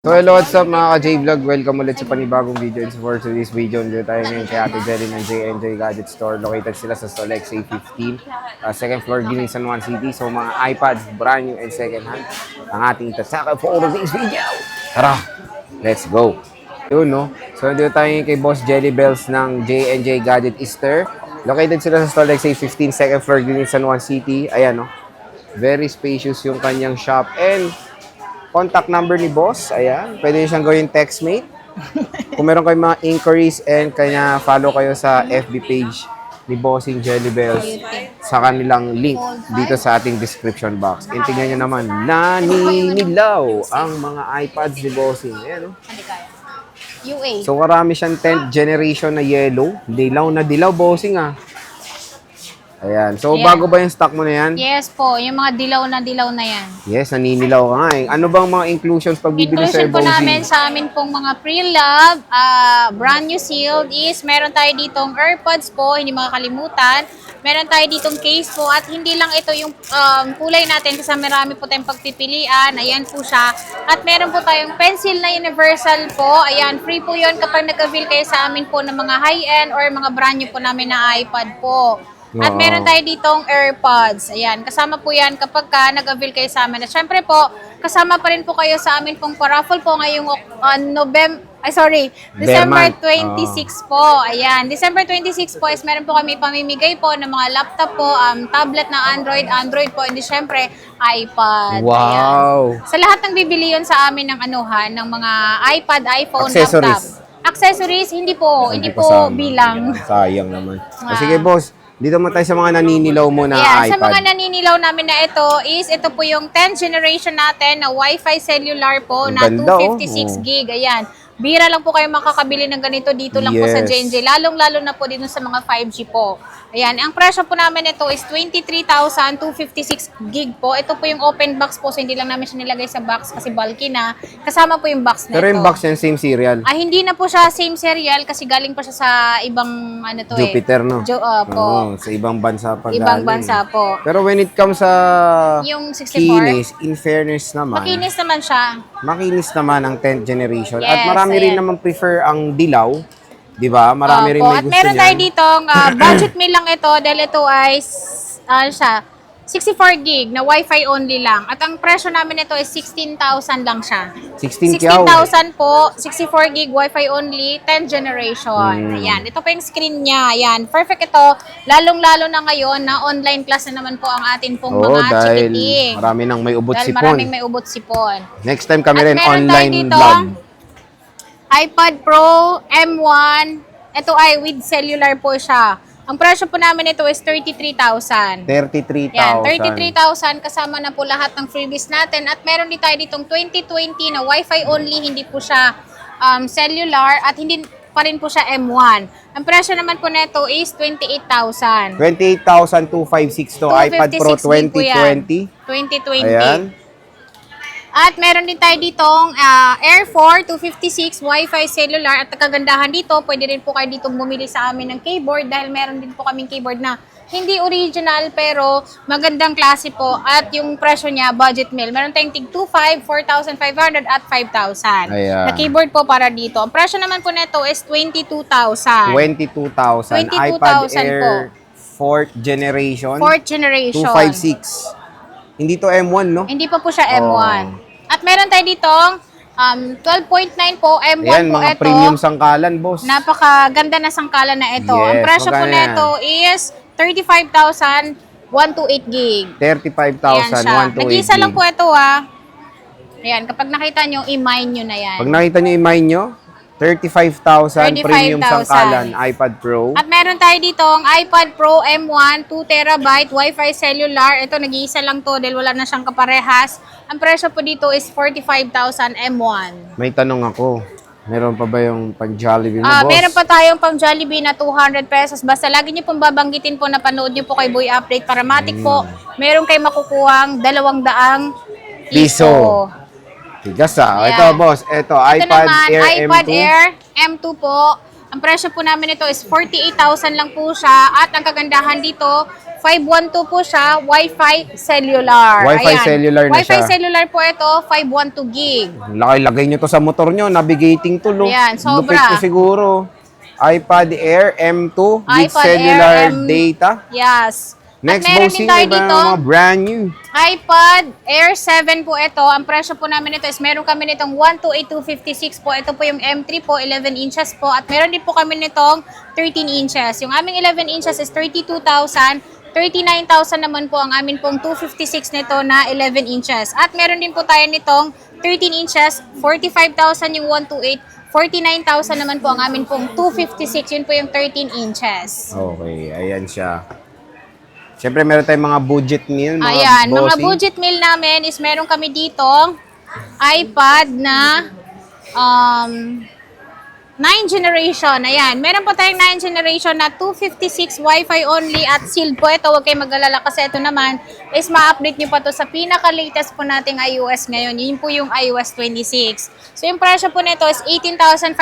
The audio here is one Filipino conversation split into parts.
So hello, what's up mga ka-J-Vlog? Welcome ulit sa panibagong video. And for today's video, nandito tayo ngayon kay Ate Jelly ng J&J Gadget Store. Located sila sa Solex A15, second floor, Giling, San Juan City. So mga iPads, brand new and second hand, ang ating itataka for today's video. Tara, let's go! Yun, no? So nandito tayo ngayon kay Boss Jelly Bells ng J&J Gadget Store. Located sila sa Solex A15, second floor, Giling, San Juan City. Ayan, no? Very spacious yung kanyang shop. And contact number ni Boss, ayan. Pwede siyang gawin textmate. Kung meron kayong mga inquiries and kanya follow kayo sa FB page ni Bossing Jelly Bells sa kanilang link dito sa ating description box. And tingnan nyo naman, naninilaw ang mga iPads ni Bossing. Ayan, no? UA. So, marami siyang 10th generation na yellow. Dilaw na dilaw, Bossing, ah. Ayan. So, Ayan. bago ba yung stock mo na yan? Yes po, yung mga dilaw na yan. Yes, naninilaw ka nga eh. Ano bang mga inclusions pag bibili sa Inclusion po Bossing? namin sa amin pong mga pre-love, brand new sealed is meron tayo ditong AirPods po, hindi makakalimutan. Meron tayo ditong case po at hindi lang ito yung kulay natin kasi marami po tayong pagpipilian. Ayan po siya. At meron po tayong pencil na universal po. Ayan, free po yun kapag nag-avail kayo sa amin po ng mga high-end or mga brand new po namin na iPad po. At Oo. meron tayo ditong AirPods. Ayan, kasama po yan kapag nag-avail kayo sa amin. At syempre po, kasama pa rin po kayo sa amin pong paraffle po ngayong December 26 po. Ayan, December 26 po is meron po kami pamimigay po ng mga laptop po, tablet na Android po, and syempre iPad. Wow! Ayan. Sa lahat ng bibili yun sa amin ng anuhan, ng mga iPad, iPhone, Accessories. laptop. Accessories, hindi po kasama. bilang. Sayang naman. Sige, boss. Dito mo tayo sa mga naninilaw mo na iPad. Sa mga naninilaw namin na ito po yung 10th generation natin na Wi-Fi cellular po Ang na ganda, 256 gig. Ayan. Bira lang po kayo makakabili ng ganito dito lang po sa Yes. J&J. Lalong-lalo na po dito sa mga 5G po. Ayan. Ang presyo po namin ito is 23,256 gig po. Ito po yung open box po. So hindi lang namin siya nilagay sa box kasi bulky na. Kasama po yung box na Pero ito. yung box yan, same serial. Hindi na po siya same serial kasi galing pa siya sa ibang Jupiter, no? po. Oo, sa ibang bansa pa Ibang galing. bansa po. Pero when it comes sa Yung 64. kinis, in fairness naman, Makinis naman siya. makinis naman ang 10th generation. Yes, At marami rin ayan. naman prefer ang dilaw. Di ba? Marami rin Opo, may at gusto meron tayo niyan. dito, budget meal lang ito dahil ito ay, 64 gig na Wi-Fi only lang. At ang presyo namin ito is 16,000 lang siya. 16 kyaw. 16,000 po, 64 gig Wi-Fi only, 10th generation. Ayan, ito po yung screen niya. Ayan, perfect ito. Lalong-lalo na ngayon na online class na naman po ang atin pong Oo, mga dahil chikiting. marami nang may ubot Dahil sipon. maraming may ubot sipon. Next time kami At rin meron tayo online dito, vlog. iPad Pro M1. Ito ay with cellular po siya. Ang presyo po namin ito is 33,000. 33,000. Yan, 33,000 kasama na po lahat ng freebies natin. At meron din tayo ditong 2020 na Wi-Fi only, hindi po siya cellular at hindi pa rin po siya M1. Ang presyo naman po nito is 28,000. 28,256 to iPad Pro 256 gig po yan. 2020. 2020. Ayan. At meron din tayo ditong Air 4 256 Wi-Fi cellular. At kagandahan dito, pwede rin po kayo ditong bumili sa amin ng keyboard dahil meron din po kaming keyboard na hindi original pero magandang klase po. At yung presyo niya, budget meal. Meron tayong tig 2,500, 4,500 at 5,000. Ayan. Na keyboard po para dito. Ang presyo naman po nito is 22,000. 22,000. 22,000 iPad po. Air 4th generation. 4th generation. 256. Hindi to M1, no? Hindi pa po siya M1. Oh. At meron tayo ditong 12.9 po, M1 Ayan, po mga ito. premium sangkalan, boss. Napakaganda na sangkala na ito. Yes, Ang presyo po magkano nito is 35,000, 128 gig. 35,000, 128 Nag-isa lang gig. po ito Ayan, kapag nakita nyo, i-mine nyo na yan. Pag nakita nyo yung mine nyo, 35,000 premium 35,000. sangkalan, iPad Pro. At meron tayo dito ang iPad Pro M1, 2TB Wi-Fi cellular. Ito, nag-iisa lang to dahil wala na siyang kaparehas. Ang presyo po dito is 45,000 M1. May tanong ako. Meron pa ba yung pang-Jollibee mo, boss? Meron pa tayong pang Jollibee na 200 pesos. Basta lagi niyo pong babanggitin po na panood niyo po kay Boy Update para matik po. Meron kayo makukuhang 200 piso. Tigas Ayan. Ito, boss. Ito, Ito iPad naman, Air iPad M2. Air M2 po. Ang presyo po namin ito is 48,000 lang po siya. At ang kagandahan dito, 512 po siya, Wi-Fi cellular. Wi-Fi cellular na Wi-Fi siya. cellular po ito, 512 gig. Lagay nyo to sa motor nyo, navigating tool. Ayan, sobra. Lupit ko siguro. iPad Air M2 with iPad cellular Air M- data. Yes. Next, At meron bossing, din tayo iba dito, mga brand new. iPad Air 7 po ito. Ang presyo po namin ito is meron kami nitong 128,256 po. Ito po yung M3 po, 11 inches po. At meron din po kami nitong 13 inches. Yung aming 11 inches is 32,000. 39,000 naman po ang amin pong 256 nito na 11 inches. At meron din po tayo nitong 13 inches, 45,000 yung 128. 49,000 naman po ang amin pong 256. Yun po yung 13 inches. Okay, ayan siya. Siyempre, meron tayong mga budget meal, mga Ayan, mga bossing. budget meal namin is meron kami dito iPad na 9 generation. Ayan, meron po tayong 9 generation na 256 Wi-Fi only at sealed po ito. Huwag kayong mag-alala kasi ito naman is ma-update nyo pa to sa pinaka-latest po nating iOS ngayon. Yun po yung iOS 26. So, yung presyo po nito is 18,500.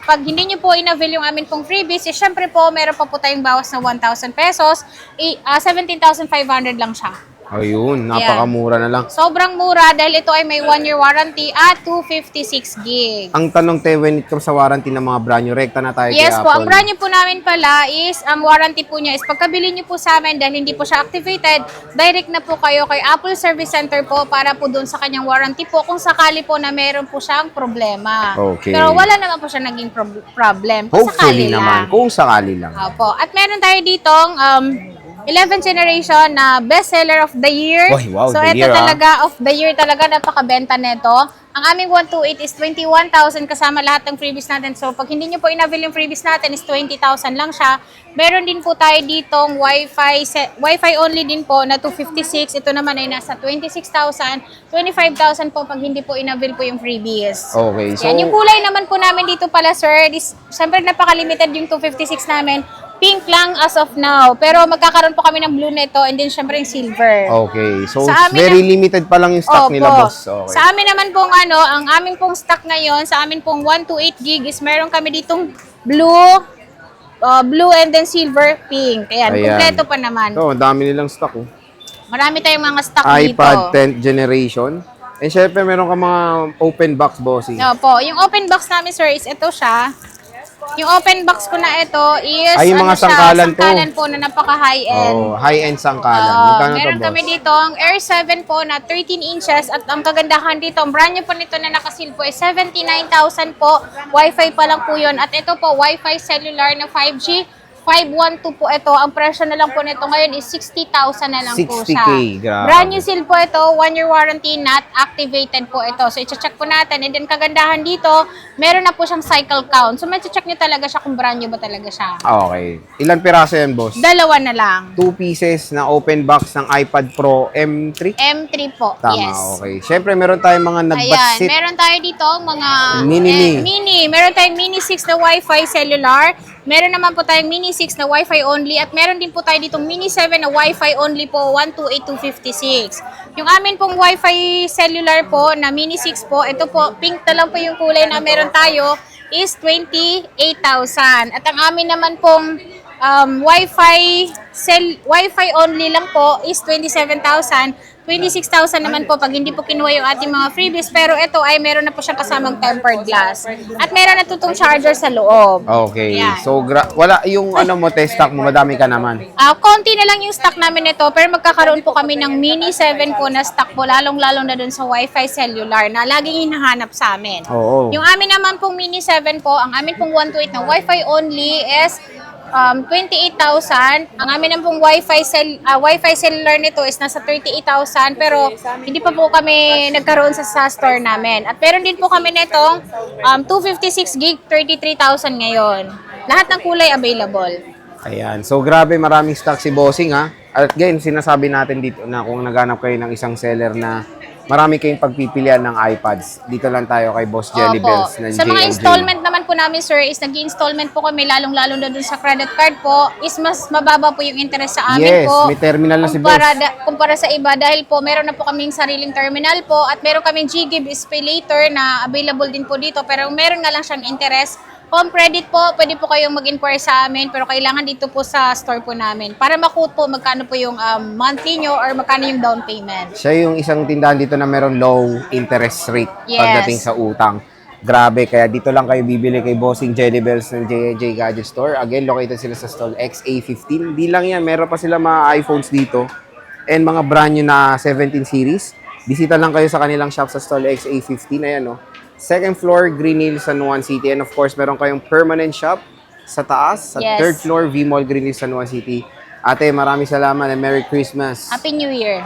Pag hindi nyo po in-avail yung amin pong freebies, eh, syempre po, meron pa po tayong bawas na 1,000 pesos. 17,500 lang siya. Ayun, napakamura na lang. Sobrang mura dahil ito ay may 1-year warranty at 256 gig. Ang tanong, te, when it comes sa warranty ng mga brand new, rekta na tayo Yes kay po, ang Apple. brand new po namin pala is, ang warranty po niya is pagkabili niyo po sa amin dahil hindi po siya activated, direct na po kayo kay Apple Service Center po para po doon sa kanyang warranty po kung sakali po na meron po siyang problema. Okay. Pero wala naman po siya naging problem. Kung Hopefully sakali naman, lang. kung sakali lang. Opo. At meron tayo ditong 11th generation na bestseller of the year. Oy, wow, so the ito year, talaga of the year talaga napakabenta nito. Ang aming 128 is 21,000 kasama lahat ng freebies natin. So pag hindi nyo po in-avail yung freebies natin is 20,000 lang siya. Meron din po tayo ditong Wi-Fi only din po na 256. Ito naman ay nasa 26,000. 25,000 po pag hindi po in-avail po yung freebies. Okay, so, Yan, yung kulay naman po namin dito pala, sir, is, siyempre napaka-limited yung 256 namin. Pink lang as of now. Pero magkakaroon po kami ng blue nito and then syempre yung silver. okay. So, Sa amin very limited pa lang yung stock nila, boss. Okay. Sa amin naman pong ang aming pong stock ngayon, sa amin pong 128 gig is meron kami ditong blue and then silver, pink. Ayan, Ayan. kumpleto pa naman. So, ang dami nilang stock, oh. Marami tayong mga stock iPad dito. 10th generation. And syempre, meron ka mga open box, bossing. Opo, yung open box namin, sir, is ito siya. Yung open box ko na ito is Ay, yung mga sangkalan to. sangkalan po na napaka-high-end. Oh, high-end sangkalan. Oo, Magkano to, meron boss? kami dito ang Air 7 po na 13 inches at ang kagandahan dito, ang brand new po nito na nakasil po ay 79,000 po. Wi-Fi pa lang po yun. At ito po, Wi-Fi cellular na 5G. 512 po ito. Ang presyo na lang po nito ngayon is 60,000 na lang po 60K, siya. grabe. Brand new seal po ito. 1-year warranty, not activated po ito. So, i-check po natin. And then, kagandahan dito, meron na po siyang cycle count. So, ma-check nyo talaga siya kung brand new ba talaga siya. Okay. Ilan piraso yan, boss? Dalawa na lang. 2 pieces na open box ng iPad Pro M3? M3 po. Tama, Yes. okay. Siyempre, meron tayong mga Ayan, nagbatsit. meron tayo dito mga Mini. Meron tayong Mini 6 na Wi-Fi cellular. Meron naman po tayong Mini 6 na Wi-Fi only. At meron din po tayo ditong Mini 7 na Wi-Fi only po, 128,256. Yung amin pong Wi-Fi cellular po na Mini 6 po, ito po, pink na lang po yung kulay na meron tayo, is 28,000. At ang amin naman pong Wi-Fi only lang po is 27,000. 26,000 naman po pag hindi po kinuha yung ating mga freebies. Pero ito ay meron na po siyang kasamang tempered glass. At meron na tutong charger sa loob. Okay. Ayan. So, wala yung test stock mo, madami ka naman. Konti na lang yung stock namin nito, pero magkakaroon po kami ng Mini 7 po na stock po, lalong-lalong na dun sa Wi-Fi cellular na laging hinahanap sa amin. Oo. Yung amin naman pong Mini 7 po, ang amin pong 128 na Wi-Fi only is 28,000. Ang amin naman pong Wi-Fi cellular nito is nasa 38,000, pero hindi pa po kami nagkaroon sa store namin. At meron din po kami nitong 256 gig, 33,000 ngayon. Lahat ng kulay available. Ayan. So, grabe, maraming stock si Bossing, ha? At again, sinasabi natin dito na kung naghanap kayo ng isang seller na marami kayong pagpipilian ng iPads, dito lang tayo kay Boss Jelly Bells ng Sa mga J&J. installment naman po namin, sir, is nag-installment po kami, lalong-lalo na dun sa credit card po, is mas mababa po yung interest sa amin Yes, po. may terminal na si Boss. Kumpara sa iba, dahil po meron na po kaming sariling terminal po at meron kaming GGib is pay later na available din po dito, pero meron nga lang siyang interest Home credit po, pwede po kayong mag-inquire sa amin, pero kailangan dito po sa store po namin para ma-quote po magkano po yung monthly nyo or magkano yung down payment. Siya yung isang tindahan dito na meron low interest rate Yes. pagdating sa utang. Grabe, kaya dito lang kayo bibili kay Bossing Jelly Bells ng J&J Gadget Store. Again, located sila sa stall XA15. Di lang yan, meron pa sila mga iPhones dito and mga brand new na 17 series. Bisita lang kayo sa kanilang shop sa stall XA15. Ayan, no? Second floor, Green Hills, San Juan City. And of course, meron kayong permanent shop sa taas. Sa Yes. third floor, V-Mall, Green Hills, San Juan City. Ate, maraming salamat and Merry Christmas. Happy New Year!